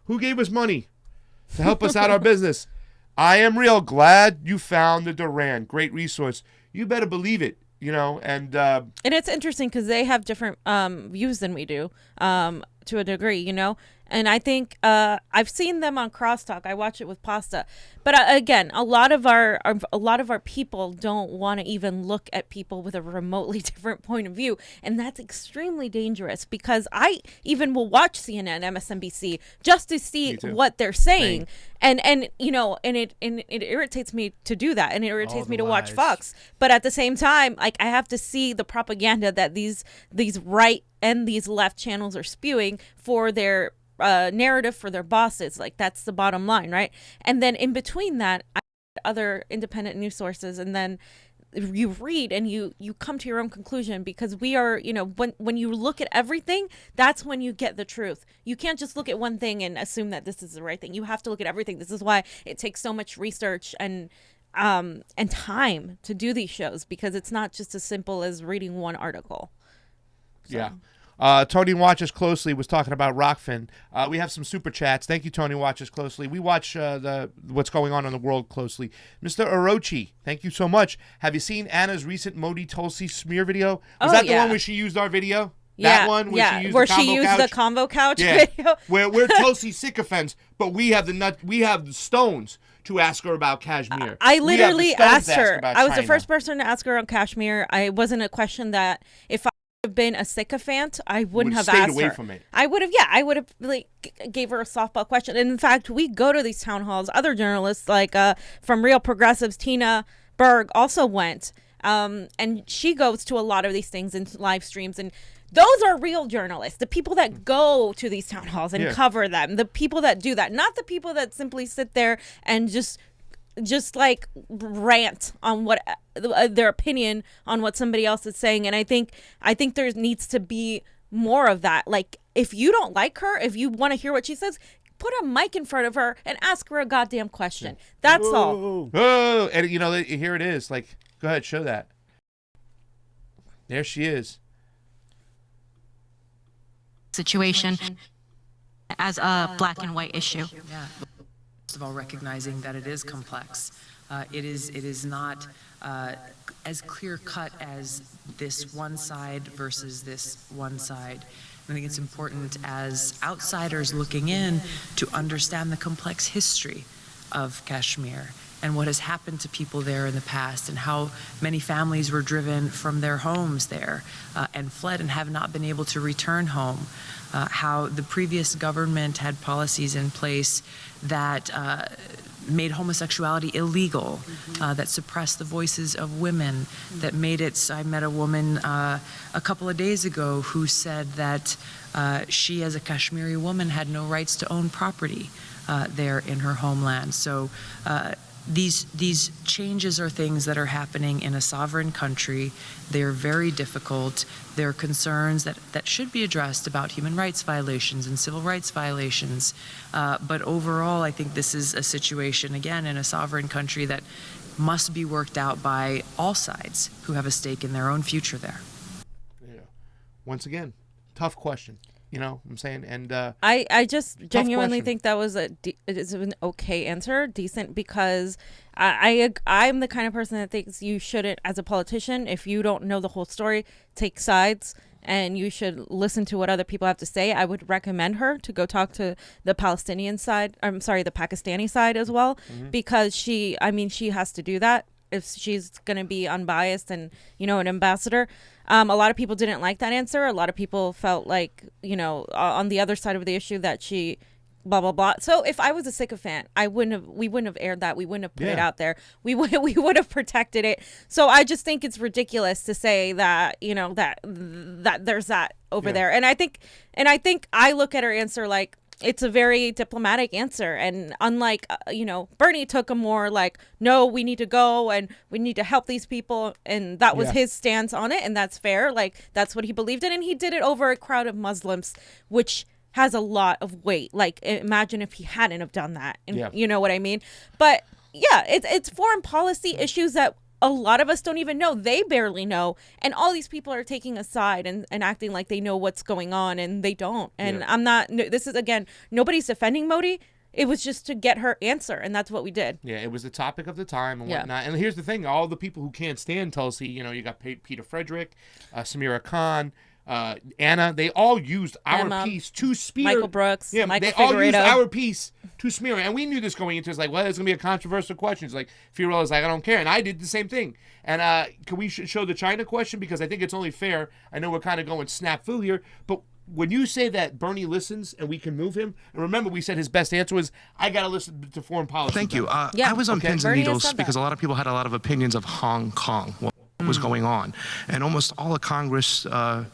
Who gave us money to help us out our business? I am real glad you found the Duran. Great resource. You better believe it, you know, and it's interesting because they have different views than we do to a degree, you know. And I think I've seen them on Crosstalk. I watch it with Pasta, but again, a lot of our people don't want to even look at people with a remotely different point of view, and that's extremely dangerous. Because I even will watch CNN, MSNBC just to see what they're saying, and you know, and it irritates me to do that, and it irritates me to watch Fox. But at the same time, like I have to see the propaganda that these right and these left channels are spewing for their narrative for their bosses. Like that's the bottom line, right? And then in between that, I other independent news sources, and then you read and you come to your own conclusion, because we are, you know, when you look at everything, that's when you get the truth. You can't just look at one thing and assume that this is the right thing. You have to look at everything. This is why it takes so much research and time to do these shows, because it's not just as simple as reading one article. So. Yeah. Tony Watches Closely was talking about Rockfin. We have some super chats. Thank you, Tony Watches Closely. We watch what's going on in the world closely. Mr. Orochi, thank you so much. Have you seen Anna's recent Modi Tulsi smear video? Was that the one where she used our video? That one where she used the CONVO couch video? where we're Tulsi sycophants, but we have the stones to ask her about Kashmir. I literally asked her. I was the first person to ask her on Kashmir. I wasn't a question that if I have been a sycophant, I wouldn't have asked away her. From it. I would have like gave her a softball question. And in fact, we go to these town halls. Other journalists like from Real Progressives, Tina Berg also went, and she goes to a lot of these things in live streams, and those are real journalists, the people that go to these town halls and cover them, the people that do that, not the people that simply sit there and just like rant on what their opinion on what somebody else is saying. And I think there needs to be more of that. Like, if you don't like her, if you want to hear what she says, put a mic in front of her and ask her a goddamn question. That's all. Oh, and you know, here it is. Like, go ahead, show that. There she is. Situation as a black and white issue. Yeah. First of all, recognizing that it is complex. It is not as clear cut as this one side versus this one side. I think it's important as outsiders looking in to understand the complex history of Kashmir and what has happened to people there in the past, and how many families were driven from their homes there and fled and have not been able to return home. How the previous government had policies in place that made homosexuality illegal, that suppressed the voices of women, that made it, I met a woman a couple of days ago who said that she, as a Kashmiri woman, had no rights to own property there in her homeland. So these changes are things that are happening in a sovereign country. They're very difficult. There are concerns that should be addressed about human rights violations and civil rights violations. But overall, I think this is a situation, again, in a sovereign country that must be worked out by all sides who have a stake in their own future there. Yeah. Once again, tough question. You know what I'm saying? And I just genuinely think that was it's an okay answer, decent, because I'm the kind of person that thinks you shouldn't, as a politician, if you don't know the whole story, take sides, and you should listen to what other people have to say. I would recommend her to go talk to the Palestinian side. I'm sorry, the Pakistani side as well, because she has to do that if she's going to be unbiased and, you know, an ambassador. A lot of people didn't like that answer. A lot of people felt like, you know, on the other side of the issue that she blah, blah, blah. So if I was a sycophant, we wouldn't have aired that. We wouldn't have put it out there. We would have protected it. So I just think it's ridiculous to say that, you know, that there's that over there. And I think I look at her answer like, it's a very diplomatic answer. And unlike, you know, Bernie took a more like, no, we need to go and we need to help these people. And that was his stance on it. And that's fair. Like, that's what he believed in. And he did it over a crowd of Muslims, which has a lot of weight. Like, imagine if he hadn't have done that. And you know what I mean? But yeah, it's foreign policy issues that a lot of us don't even know. They barely know. And all these people are taking a side and acting like they know what's going on, and they don't. And this is, again, nobody's defending Modi. It was just to get her answer, and that's what we did. Yeah, it was the topic of the time and whatnot. And here's the thing. All the people who can't stand Tulsi, you got Peter Frederick, Samira Khan, Anna, they all used our piece to smear. Michael Brooks, they all used our piece to smear. And we knew this going into it. It's like, well, it's going to be a controversial question. It's like, Fiorella's like, I don't care. And I did the same thing. And can we show the China question? Because I think it's only fair. I know we're kind of going snafu here, but when you say that Bernie listens and we can move him, and remember we said his best answer was, I got to listen to foreign policy. Thank you. I was on pins and needles because a lot of people had a lot of opinions of Hong Kong. What was going on, and almost all of Congress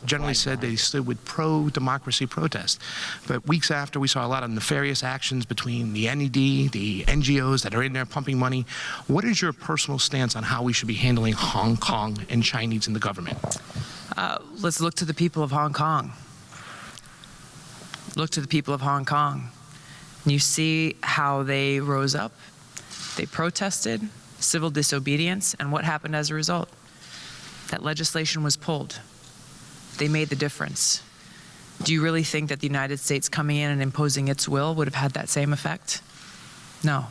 generally said they stood with pro-democracy protest. But weeks after, we saw a lot of nefarious actions between the NED, the NGOs that are in there pumping money. What is your personal stance on how we should be handling Hong Kong and Chinese in the government? Let's look to the people of Hong Kong. Look to the people of Hong Kong. You see how they rose up, they protested, civil disobedience, and what happened as a result? That legislation was pulled. They made the difference. Do you really think that the United States coming in and imposing its will would have had that same effect? No.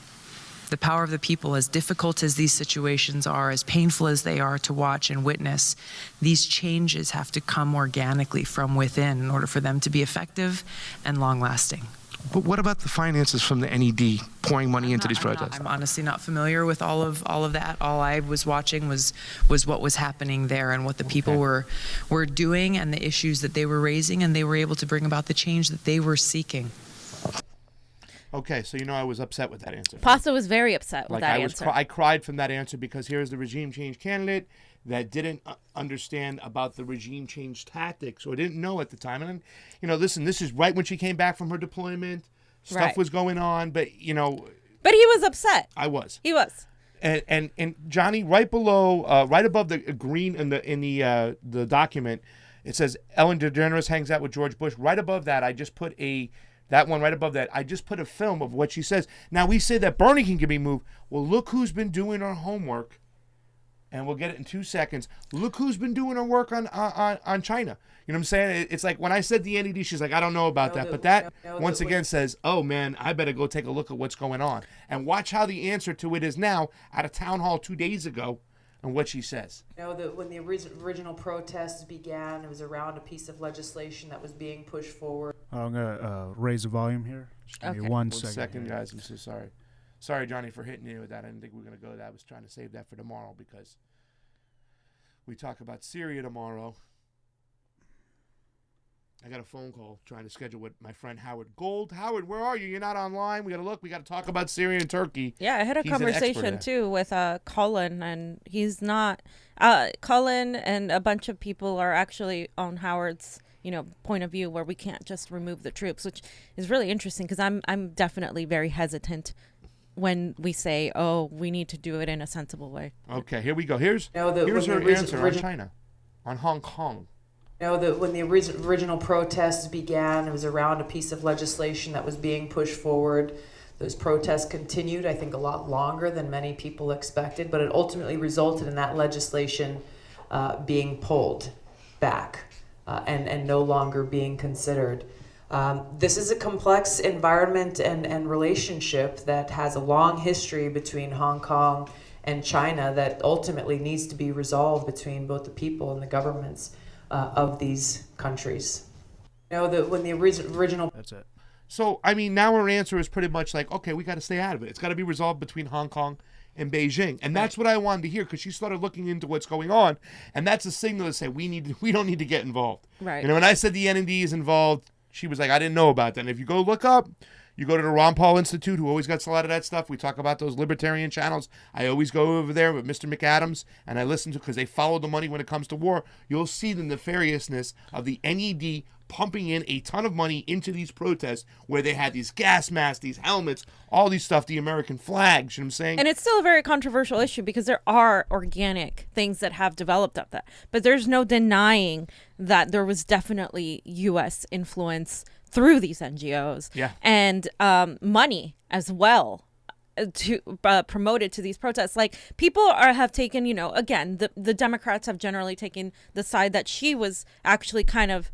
The power of the people, as difficult as these situations are, as painful as they are to watch and witness, these changes have to come organically from within in order for them to be effective and long-lasting. But what about the finances from the NED pouring money into these protests? I'm honestly not familiar with all of that. All I was watching was what was happening there and what the people were doing and the issues that they were raising, and they were able to bring about the change that they were seeking. Okay, so I was upset with that answer. Pasta was very upset with that answer. I cried from that answer because here's the regime change candidate that didn't understand about the regime change tactics or didn't know at the time. And listen, this is right when she came back from her deployment. Stuff was going on, but But he was upset. I was. He was. And Johnny, right below, right above the green in the document, it says Ellen DeGeneres hangs out with George Bush. Right above that, I just put that one right above that, I just put a film of what she says. Now, we say that Bernie can be moved. Well, look who's been doing her homework. And we'll get it in 2 seconds. Look who's been doing her work on China. You know what I'm saying? It's like when I said the NED, she's like, I don't know about that. But that, once again, says, oh, man, I better go take a look at what's going on. And watch how the answer to it is now at a town hall 2 days ago and what she says. When the original protests began, it was around a piece of legislation that was being pushed forward. I'm going to raise the volume here. Just give me one second, guys. I'm so sorry. Sorry, Johnny, for hitting you with that. I didn't think we were going to go to that. I was trying to save that for tomorrow because we talk about Syria tomorrow. I got a phone call trying to schedule with my friend Howard Gold. Howard, where are you? You're not online. We got to look. We got to talk about Syria and Turkey. Yeah, I had a conversation too with Colin, and he's not. Colin and a bunch of people are actually on Howard's point of view, where we can't just remove the troops, which is really interesting because I'm definitely very hesitant when we say, oh, we need to do it in a sensible way. Okay, here we go. Here's her answer on China, on Hong Kong. When the original protests began, it was around a piece of legislation that was being pushed forward. Those protests continued, I think, a lot longer than many people expected, but it ultimately resulted in that legislation being pulled back and no longer being considered. This is a complex environment and relationship that has a long history between Hong Kong and China that ultimately needs to be resolved between both the people and the governments of these countries. When the original... That's it. So, now her answer is pretty much like, okay, we got to stay out of it. It's got to be resolved between Hong Kong and Beijing. And that's what I wanted to hear because she started looking into what's going on. And that's a signal to say we don't need to get involved. Right. When I said the NND is involved, she was like, I didn't know about that. And if you go look up, you go to the Ron Paul Institute, who always gets a lot of that stuff. We talk about those libertarian channels. I always go over there with Mr. McAdams, and I listen to because they follow the money when it comes to war. You'll see the nefariousness of the NED pumping in a ton of money into these protests where they had these gas masks, these helmets, all these stuff, the American flags, you know what I'm saying? And it's still a very controversial issue because there are organic things that have developed of that. But there's no denying that there was definitely U.S. influence through these NGOs. Yeah. And money as well promoted to these protests. Like, people have taken, again, the Democrats have generally taken the side that she was actually kind of,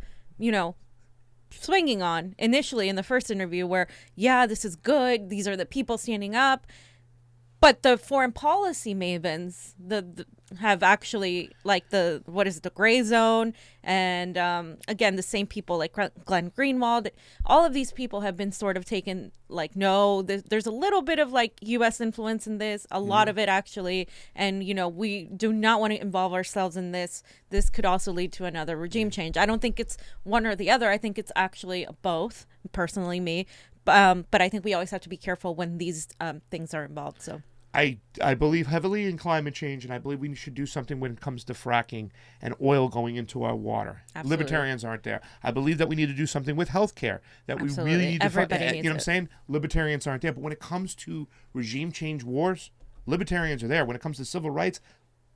swinging on initially in the first interview, where, yeah, this is good, these are the people standing up. But the foreign policy mavens have actually, like, the gray zone, and again, the same people like Glenn Greenwald, all of these people have been sort of taken, like, no, there's a little bit of, like, U.S. influence in this, a lot of it actually, and, we do not want to involve ourselves in this. This could also lead to another regime change. I don't think it's one or the other. I think it's actually both, personally, me. But I think we always have to be careful when these things are involved. So I believe heavily in climate change, and I believe we should do something when it comes to fracking and oil going into our water. Absolutely. Libertarians aren't there. I believe that we need to do something with healthcare, that Absolutely. we really need Everybody to, needs what I'm saying? Libertarians aren't there. But when it comes to regime change wars, libertarians are there. When it comes to civil rights,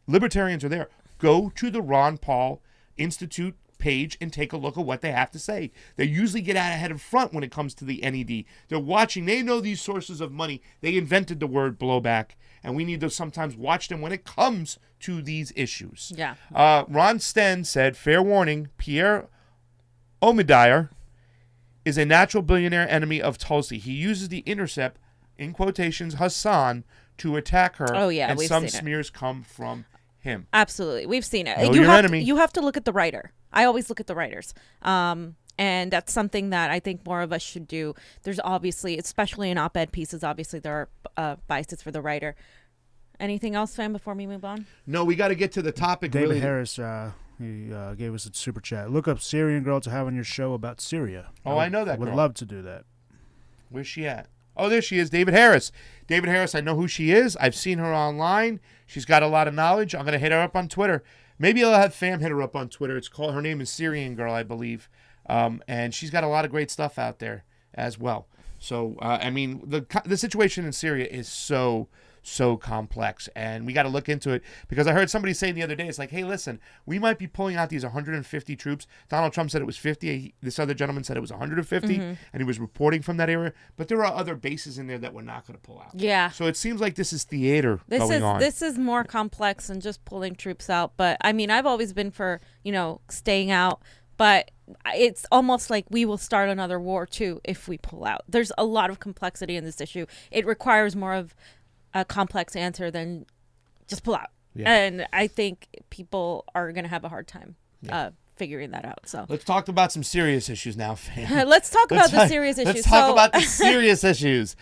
libertarians are there. Go to the Ron Paul Institute page and take a look at what they have to say. They usually get out ahead of front when it comes to the NED. They're watching. They know these sources of money. They invented the word blowback, and we need to sometimes watch them when it comes to these issues. Yeah. Ron Sten said, fair warning, Pierre Omidyar is a natural billionaire enemy of Tulsi. He uses the Intercept, in quotations, Hassan, to attack her. Oh, yeah, and we've some seen it. smears come from him. Absolutely. We've seen it. Know your enemy. You have to look at the writer. I always look at the writers. And that's something that I think more of us should do. There's obviously, especially in op-ed pieces, obviously there are biases for the writer. Anything else, fam, before we move on? No, we got to get to the topic. David really. Harris, he gave us a super chat. Look up Syrian girl to have on your show about Syria. Oh, I know that would girl. love to do that. Where's she at? Oh, there she is, David Harris. David Harris, I know who she is. I've seen her online. She's got a lot of knowledge. I'm going to hit her up on Twitter. Maybe I'll have Fam hit her up on Twitter. Her name is Syrian Girl, I believe. And she's got a lot of great stuff out there as well. So, I mean, the situation in Syria is so complex, and we got to look into it, because I heard somebody say the other day, it's like, hey, listen, we might be pulling out these 150 troops. Donald Trump said it was 50. This other gentleman said it was 150, and he was reporting from that area. But there are other bases in there that we're not going to pull out. Yeah. So it seems like this is theater going on. This is more complex than just pulling troops out. But, I mean, I've always been for, staying out. But it's almost like we will start another war, too, if we pull out. There's a lot of complexity in this issue. It requires more of a complex answer than just pull out. Yeah. And I think people are going to have a hard time figuring that out. So let's talk about some serious issues now, fam. Let's talk about the serious issues. Let's talk about the serious issues.